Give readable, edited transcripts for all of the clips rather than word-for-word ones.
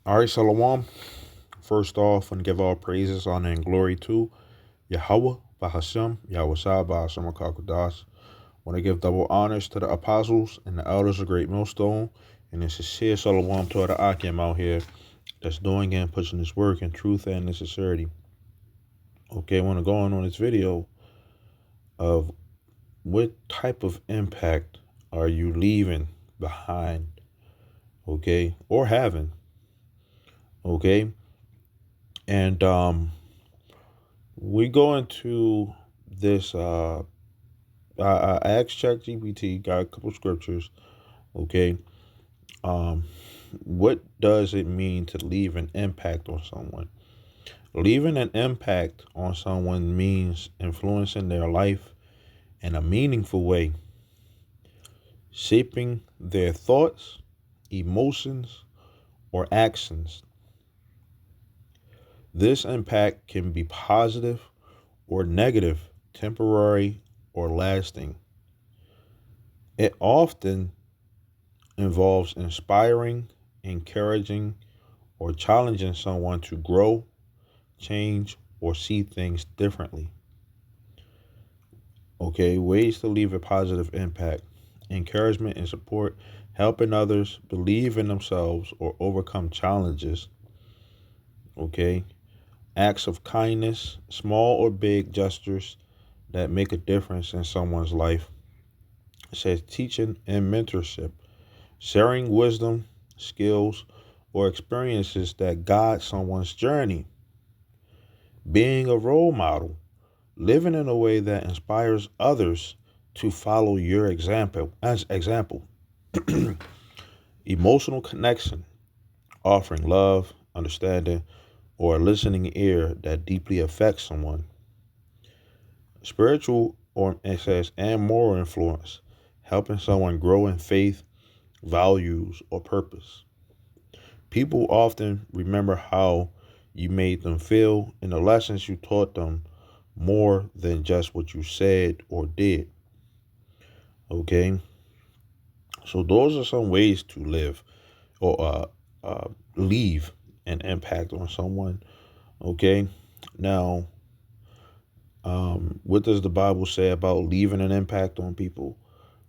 All right, Shalom. First off, and give all praises, honor, and glory to Yahweh, Bahashem, Yahweh Shah, Bahashem HaKakodash. Want to give double honors to the apostles and the elders of Great Millstone, and this is sincere Shalom to the Akim out here that's doing and pushing this work in truth and in sincerity. Okay, I want to go on this video of what type of impact are you leaving behind, okay, or having, okay? And we go into this. I asked ChatGPT, got a couple scriptures. Okay, um, what does it mean to leave an impact on someone? Leaving an impact on someone means influencing their life in a meaningful way, shaping their thoughts, emotions, or actions. This impact can be positive or negative, temporary or lasting. It often involves inspiring, encouraging, or challenging someone to grow, change, or see things differently. Okay, ways to leave a positive impact: encouragement and support, helping others believe in themselves or overcome challenges. Okay, acts of kindness, small or big gestures that make a difference in someone's life. It says teaching and mentorship, sharing wisdom, skills, or experiences that guide someone's journey. Being a role model, living in a way that inspires others to follow your example. As example, emotional connection, offering love, understanding, or a listening ear that deeply affects someone. Spiritual, or it says, and moral influence, helping someone grow in faith, values, or purpose. People often remember how you made them feel and the lessons you taught them more than just what you said or did. Okay? So those are some ways to live or leave an impact on someone. Okay? Now, what does the Bible say about leaving an impact on people?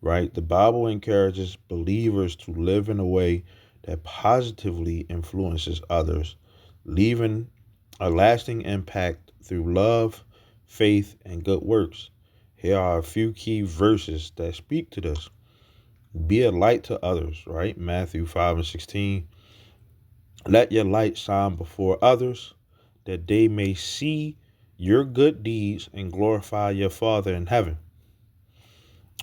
Right? The Bible encourages believers to live in a way that positively influences others, leaving a lasting impact through love, faith, and good works. Here are a few key verses that speak to this. Be a light to others, right? Matthew 5:16. Let your light shine before others, that they may see your good deeds and glorify your Father in heaven.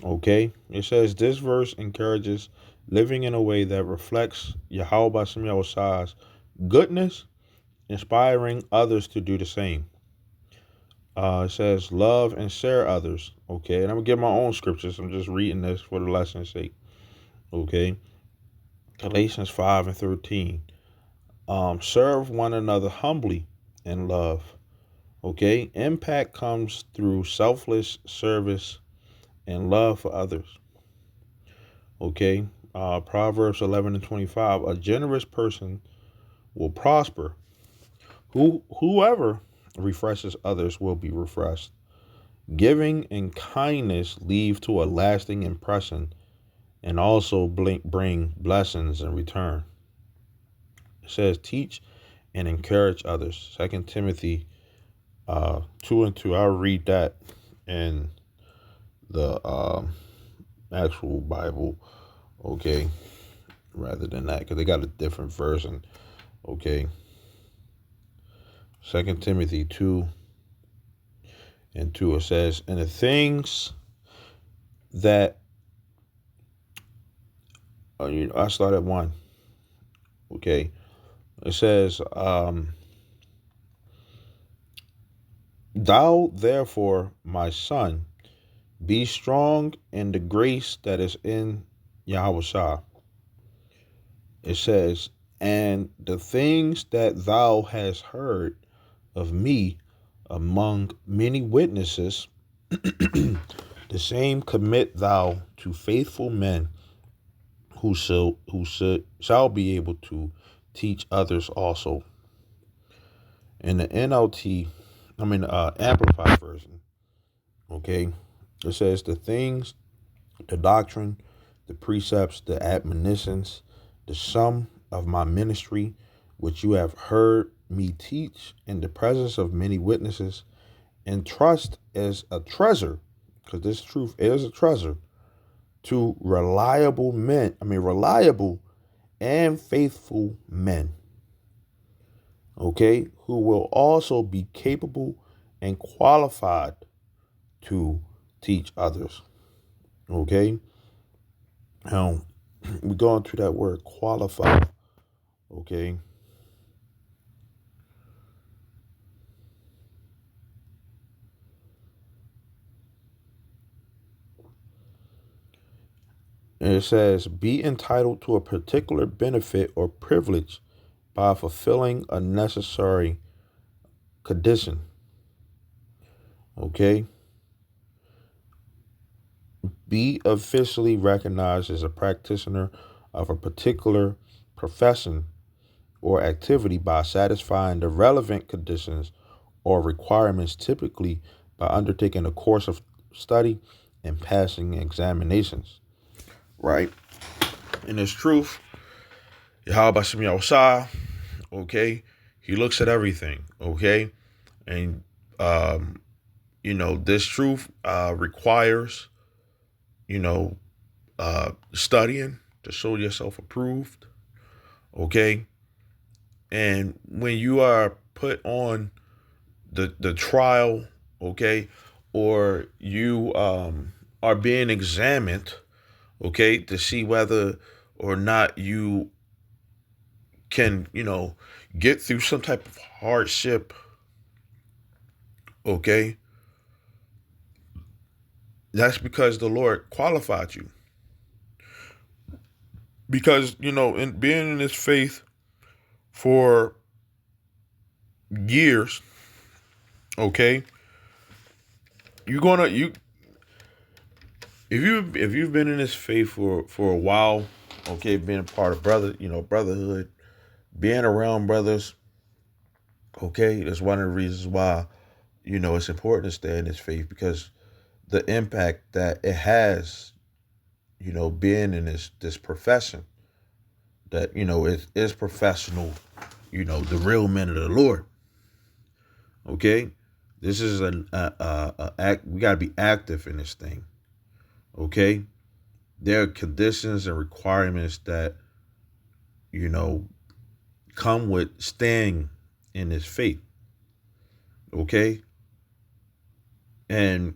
Okay? It says this verse encourages living in a way that reflects Yahweh Bashem Yahushai's goodness, inspiring others to do the same. It says love and share others. Okay, and I'm gonna give my own scriptures. I'm just reading this for the lesson's sake. Okay, Galatians 5:13. Serve one another humbly in love. Okay, impact comes through selfless service and love for others. Okay, Proverbs 11:25. A generous person will prosper. Whoever refreshes others will be refreshed. Giving and kindness leave to a lasting impression and also bring blessings in return. It says teach and encourage others. 2 Timothy 2:2. I'll read that in the actual Bible, okay, rather than that, because they got a different version, okay. 2 Timothy 2:2, it says, and the things that, I start at 1, okay. It says, thou therefore, my son, be strong in the grace that is in Yahweh Shah. It says, and the things that thou hast heard of me among many witnesses, the same commit thou to faithful men who shall be able to teach others also. In the NLT, Amplified version, okay, it says the things, the doctrine, the precepts, the admonitions, the sum of my ministry, which you have heard me teach in the presence of many witnesses, and trust as a treasure, because this truth is a treasure, to reliable and faithful men, okay, who will also be capable and qualified to teach others, okay? Now, we're going to that word qualified, okay? And it says, be entitled to a particular benefit or privilege by fulfilling a necessary condition, okay? Be officially recognized as a practitioner of a particular profession or activity by satisfying the relevant conditions or requirements, typically by undertaking a course of study and passing examinations, right? In this truth, Yahweh Shem Yahushua, okay, he looks at everything, okay? And, this truth requires, you know, studying to show yourself approved, okay? And when you are put on the trial, okay, or you are being examined, okay, to see whether or not you can, get through some type of hardship, okay, that's because the Lord qualified you. Because, in being in this faith for years, okay, you're gonna you if you've been in this faith for a while, okay, being a part of brotherhood, being around brothers, okay, that's one of the reasons why it's important to stay in this faith, because the impact that it has, being in this profession that is professional, the real men of the Lord, okay. This is act. We got to be active in this thing, okay. There are conditions and requirements that you know come with staying in this faith, okay, and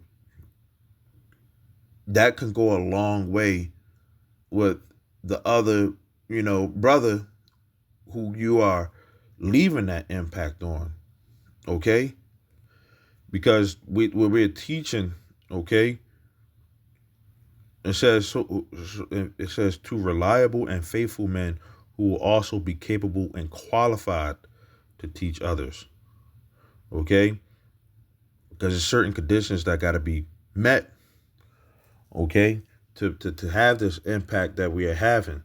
that can go a long way with the other brother who you are leaving that impact on, okay, because we're teaching, okay, it says two reliable and faithful men who will also be capable and qualified to teach others, okay, because there's certain conditions that got to be met, okay, to have this impact that we are having,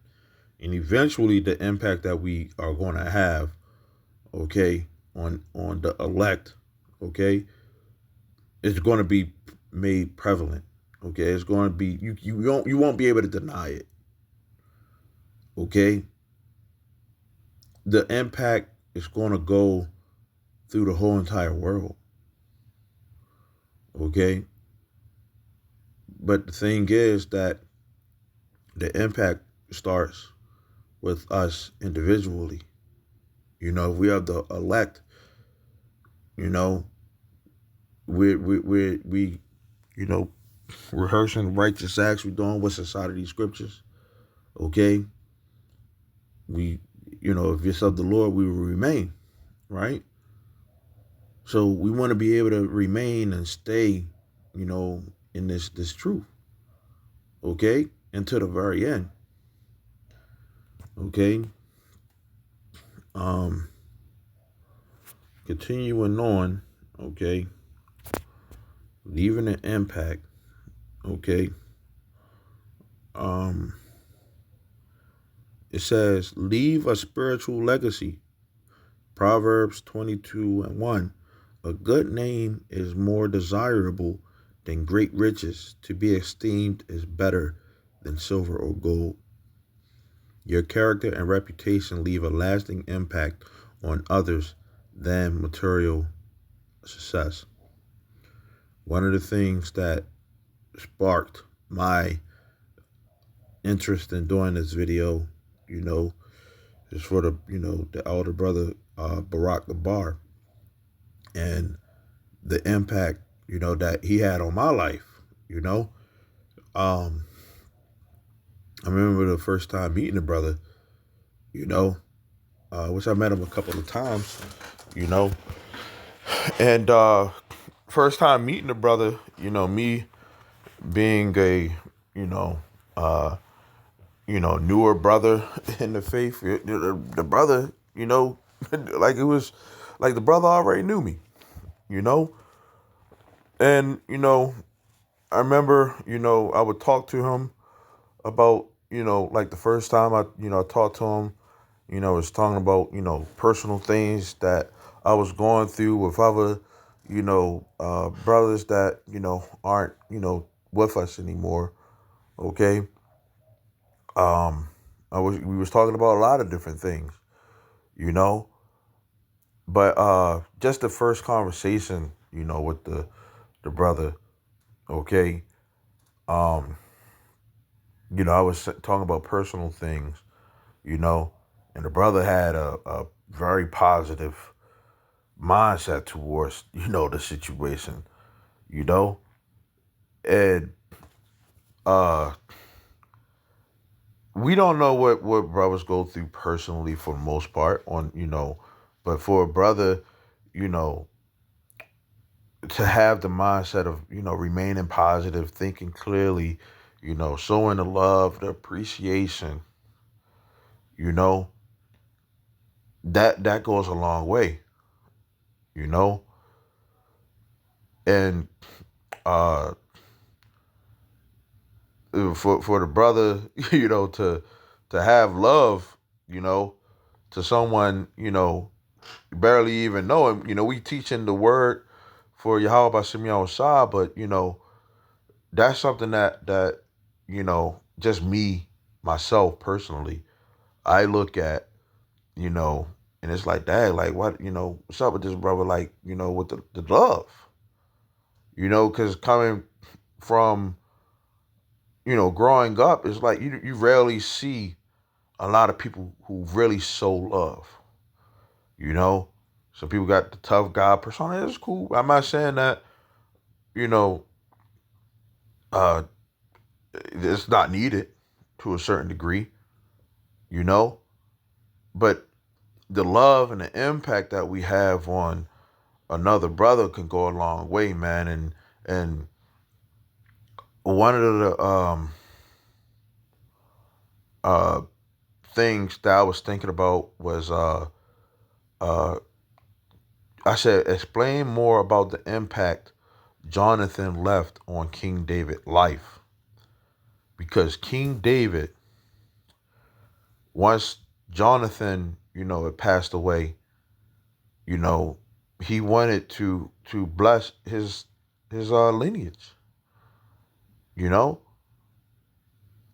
and eventually the impact that we are going to have, okay, on the elect, okay, is going to be made prevalent, okay. It's going to be you won't be able to deny it, okay. The impact is going to go through the whole entire world, okay. But the thing is that the impact starts with us individually. If we have the elect, you know, we you know, rehearsing righteous acts, we're doing what's inside of these scriptures, okay. We, if it's of the Lord, we will remain, right? So we want to be able to remain and stay, in this truth, okay, until the very end, okay. Um, Continuing on, okay, leaving an impact, okay. Um, It says, leave a spiritual legacy. Proverbs 22:1. A good name is more desirable than great riches. To be esteemed is better than silver or gold. Your character and reputation leave a lasting impact on others than material success. One of the things that sparked my interest in doing this video, you know, is for the elder brother, BARAK GABAR, and the impact, that he had on my life, you know. Um, I remember the first time meeting the brother, you know, which I met him a couple of times, you know, and first time meeting the brother, me being a, you know, uh, newer brother in the faith, the brother, like it was like the brother already knew me, you know, and I remember, I would talk to him about, like the first time I talked to him, was talking about, personal things that I was going through with other, brothers that, aren't, with us anymore. Okay. Um, we was talking about a lot of different things, you know, but, just the first conversation, with the brother. Okay. Um, I was talking about personal things, you know, and the brother had a very positive mindset towards, the situation, you know, and uh, we don't know what brothers go through personally for the most part on, but for a brother, you know, to have the mindset of, remaining positive, thinking clearly, showing the love, the appreciation, you know, that goes a long way, you know, and uh for the brother, to have love, you know, to someone, you barely even know him. We teaching the word for Yahweh Bashem Shah, but that's something that just me, myself personally, I look at, you know, and it's like, dang, like what, what's up with this brother? Like, with the love, because coming from, growing up, it's like you rarely see a lot of people who really show love, you know. Some people got the tough guy persona. It's cool. I'm not saying that, you know, uh, it's not needed to a certain degree, you know. But the love and the impact that we have on another brother can go a long way, man. And one of the uh things that I was thinking about was uh I said explain more about the impact Jonathan left on King David's life. Because King David, once Jonathan, had passed away, you know, he wanted to bless his lineage, you know?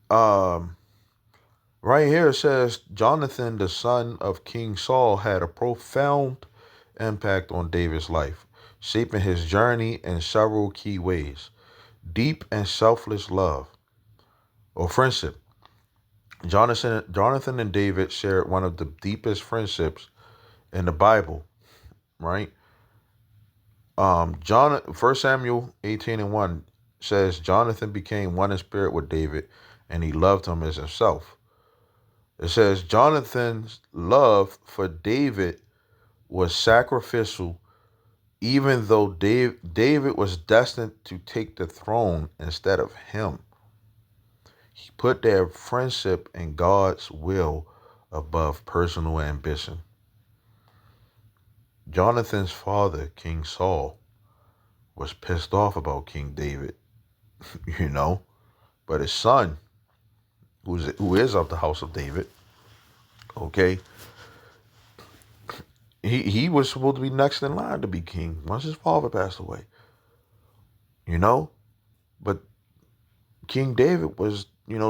Um right here it says Jonathan, the son of King Saul, had a profound impact on David's life, shaping his journey in several key ways. Deep and selfless love or friendship. Jonathan and David shared one of the deepest friendships in the Bible, right? First Samuel 18:1 says Jonathan became one in spirit with David, and he loved him as himself. It says Jonathan's love for David was sacrificial, even though David was destined to take the throne instead of him. He put their friendship and God's will above personal ambition. Jonathan's father, King Saul, was pissed off about King David, you know, but his son, who is of the house of David, Okay, he was supposed to be next in line to be king once his father passed away. You know, but King David was,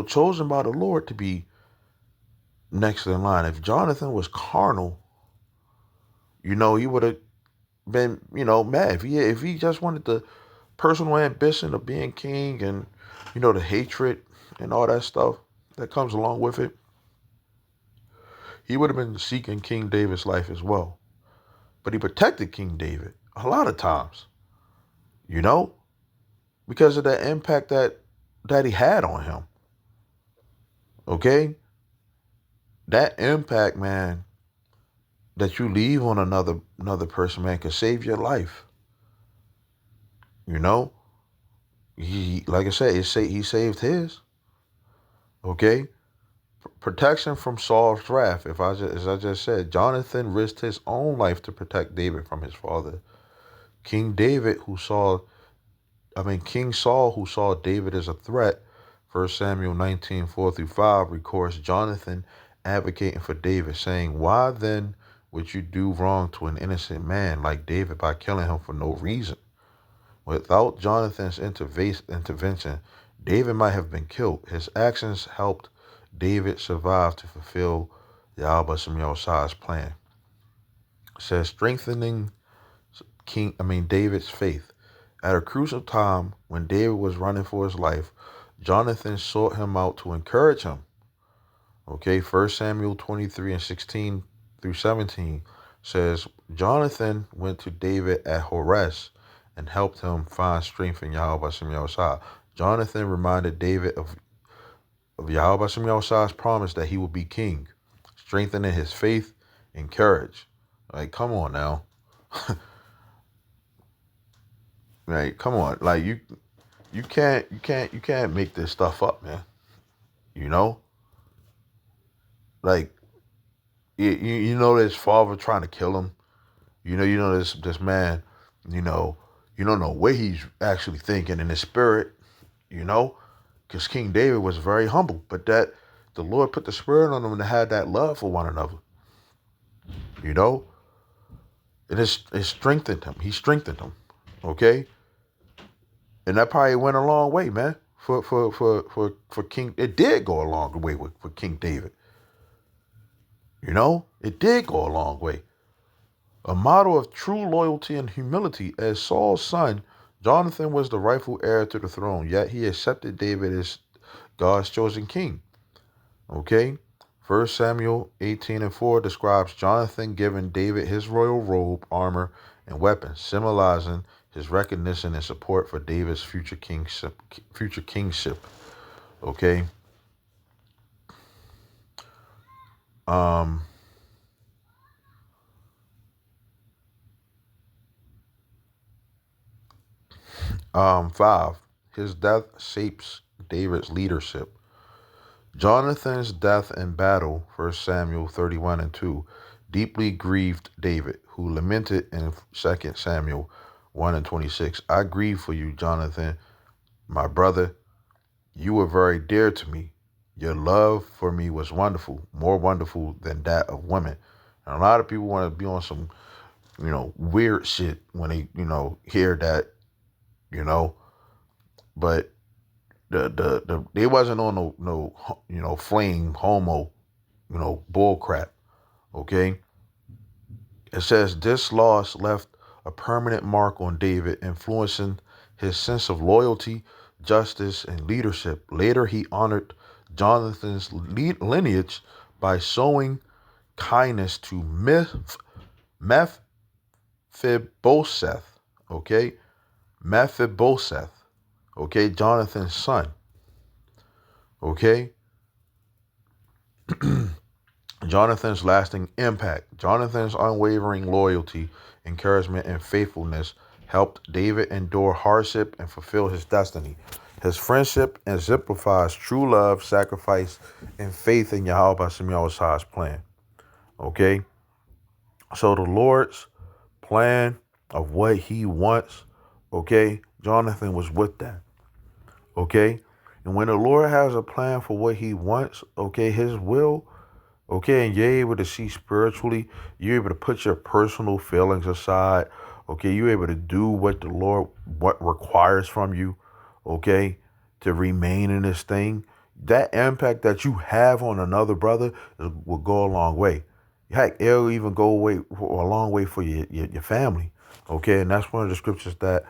chosen by the Lord to be next in line. If Jonathan was carnal, he would have been, mad. If he just wanted the personal ambition of being king and, the hatred and all that stuff that comes along with it, he would have been seeking King David's life as well. But he protected King David a lot of times, you know, because of the impact that he had on him. Okay? That impact, man, that you leave on another person, man, could save your life. You know? He, like I said, he saved his. Okay? Protection from Saul's wrath. As I just said, Jonathan risked his own life to protect David from his father. King David, King Saul, who saw David as a threat, 1 Samuel 19, 4 through 5, records Jonathan advocating for David, saying, "Why then would you do wrong to an innocent man like David by killing him for no reason?" Without Jonathan's intervention, David might have been killed. His actions helped David survive to fulfill Yahweh Shai's plan. It says, strengthening David's faith. At a crucial time when David was running for his life, Jonathan sought him out to encourage him. Okay, 1 Samuel 23 and 16 through 17 says, Jonathan went to David at Horesh and helped him find strength in Yahweh Shai. Jonathan reminded David of Yahweh Shai's promise that he would be king, strengthening his faith and courage. Like, come on now. Like, come on. Like, you can't make this stuff up, man. You know? Like, you know his father trying to kill him. This man, you don't know what he's actually thinking in his spirit, because King David was very humble, but that the Lord put the spirit on him to have that love for one another, you know, and it strengthened him. He strengthened him, okay, and that probably went a long way, man. For King, it did go a long way for King David. It did go a long way. A model of true loyalty and humility, as Saul's son, Jonathan was the rightful heir to the throne, yet he accepted David as God's chosen king. Okay? 1 Samuel 18 and 4 describes Jonathan giving David his royal robe, armor, and weapons, symbolizing his recognition and support for David's future kingship. Okay? 5. His death shapes David's leadership. Jonathan's death in battle, 1 Samuel 31 and 2, deeply grieved David, who lamented in 2 Samuel 1 and 26. I grieve for you, Jonathan, my brother. You were very dear to me. Your love for me was wonderful, more wonderful than that of women. And a lot of people want to be on some, weird shit when they, hear that, but they wasn't on no flame homo, bull crap. Okay. It says this loss left a permanent mark on David, influencing his sense of loyalty, justice, and leadership. Later, he honored Jonathan's lineage by showing kindness to Mephibosheth. Okay. Mephibosheth. Okay. Jonathan's son. Okay. Jonathan's lasting impact. Jonathan's unwavering loyalty, encouragement, and faithfulness helped David endure hardship and fulfill his destiny. His friendship exemplifies true love, sacrifice, and faith in Yahweh Shai's plan. Okay? So the Lord's plan of what he wants, okay, Jonathan was with that. Okay? And when the Lord has a plan for what he wants, okay, his will, Okay, and you're able to see spiritually, you're able to put your personal feelings aside. Okay, you're able to do what the Lord what requires from you, okay, to remain in this thing. That impact that you have on another brother will go a long way. Heck, it'll even go away for a long way for your family. Okay, and that's one of the scriptures that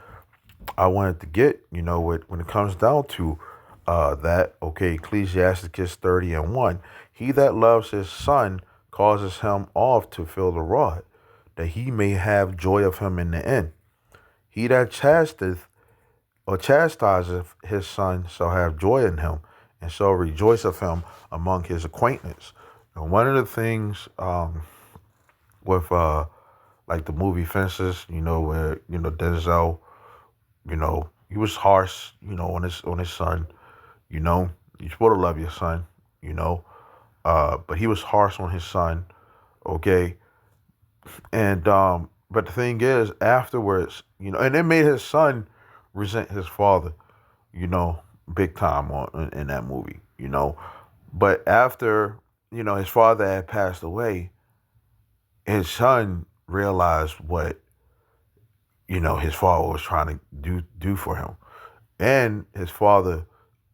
I wanted to get, when it comes down to that, okay, Ecclesiasticus 30 and 1. He that loves his son causes him oft to feel the rod, that he may have joy of him in the end. He that chasteth or chastiseth his son shall have joy in him, and shall rejoice of him among his acquaintance. And one of the things with like the movie Fences, where Denzel, he was harsh, on his son. You know, you're supposed to love your son. You know, but he was harsh on his son. Okay, and but the thing is, afterwards, and it made his son resent his father. You know, big time in that movie. But after his father had passed away, his son realized what his father was trying to do for him, and his father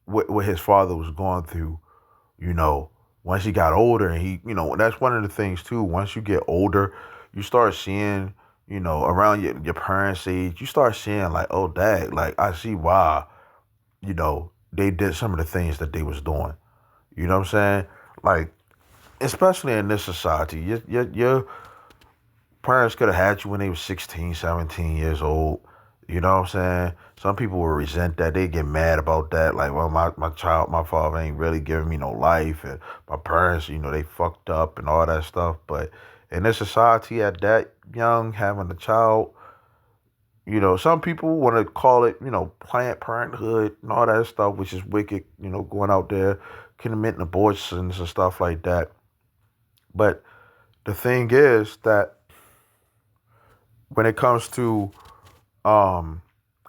what his father was going through. you know, Once he got older, and that's one of the things too. Once you get older, you start seeing, around your parents' age, you start seeing like, oh, dad, like I see why, they did some of the things that they was doing. You know what I'm saying? Like, especially in this society, your parents could have had you when they were 16, 17 years old. You know what I'm saying? Some people will resent that. They get mad about that. Like, well, my father ain't really giving me no life. And my parents, they fucked up and all that stuff. But in this society at that young, having a child, some people want to call it, Planned Parenthood and all that stuff, which is wicked, going out there, committing abortions and stuff like that. But the thing is that when it comes to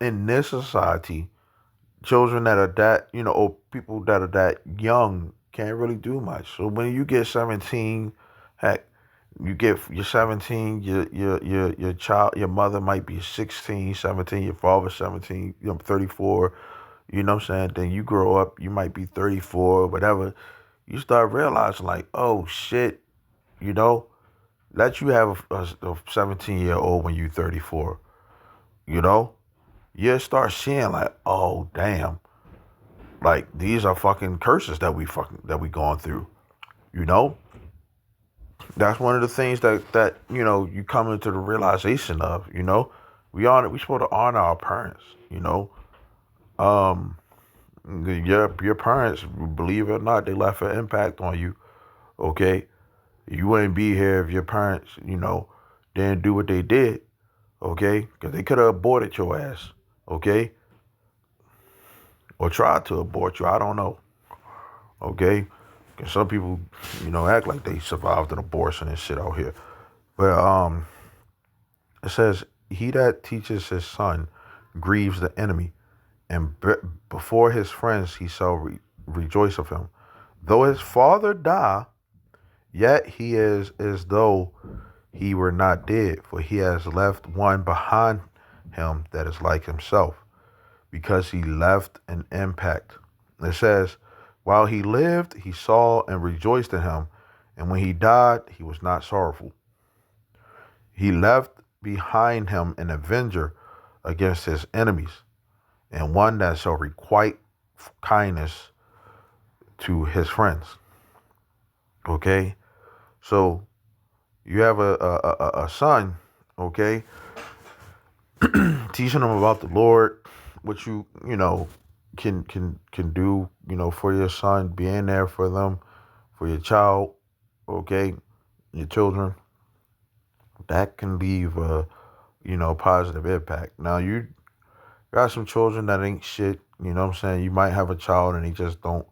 in this society, children that are that, or people that are that young can't really do much. So when you get 17, heck, you're 17, your child, your mother might be 16, 17, your father 17, 34, you know what I'm saying? Then you grow up, you might be 34, whatever. You start realizing like, oh shit, you know, let you have a 17-year-old when you're 34, you know? You start seeing like, oh damn, like these are fucking curses that we going through. You know, that's one of the things that you come into the realization of. We supposed to honor our parents. Um, your parents, believe it or not, they left an impact on you. Okay, you wouldn't be here if your parents, didn't do what they did. Okay, because they could have aborted your ass. Okay, or tried to abort you. I don't know. Okay, because some people, act like they survived an abortion and shit out here. But it says, "He that teaches his son grieves the enemy, and before his friends he shall rejoice of him. Though his father die, yet he is as though he were not dead, for he has left one behind him that is like himself, because he left an impact." It says, "While he lived, he saw and rejoiced in him, and when he died, he was not sorrowful. He left behind him an avenger against his enemies, and one that shall requite kindness to his friends." Okay, so you have a son, okay, teaching them about the Lord, what can do, for your son, being there for them, for your child, okay, your children, that can leave a positive impact. Now you got some children that ain't shit, what I'm saying? You might have a child and they just don't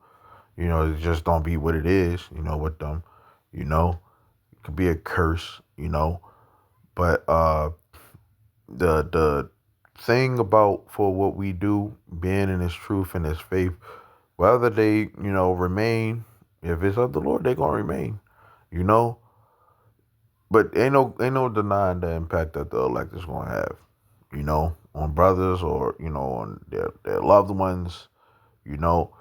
be what it is, with them, it could be a curse, but the thing about for what we do, being in His truth and His faith, whether they remain, if it's of the Lord, they're gonna remain. you know. But ain't no denying the impact that the elect is gonna have, on brothers or on their loved ones, you know.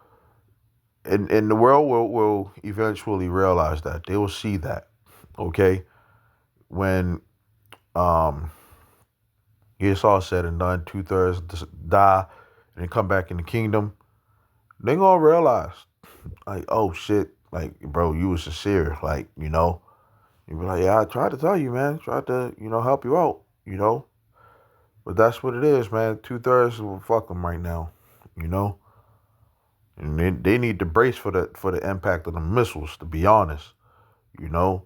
And the world will eventually realize that. They will see that, okay, when um it's all said and done, 2/3 die and then come back in the kingdom. They gonna realize, like, oh shit, like, bro, you was sincere, like, you be like, yeah, I tried to tell you, man, tried to, help you out, but that's what it is, man. 2/3 will fuck them right now, you know, and they need to brace for the impact of the missiles. To be honest, you know,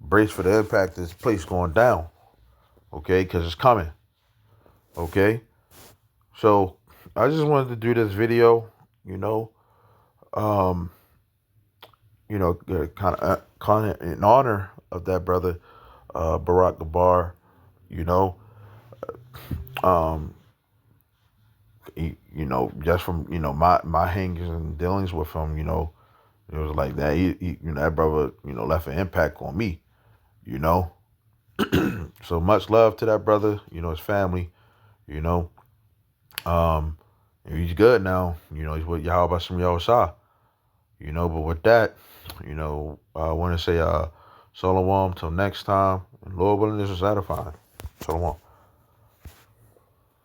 brace for the impact of this place going down, okay, because it's coming, okay. So I just wanted to do this video, you know, um, kind of in honor of that brother, Barack Gabar, you know, um, just from my hangings and dealings with him, it was like that. That brother, left an impact on me, you know. So much love to that brother, his family, you know. Um, he's good now, he's with Yahweh Shem Yahushua, But with that, I want to say, Shalom till next time, and Lord willing, this is edifying. Shalom.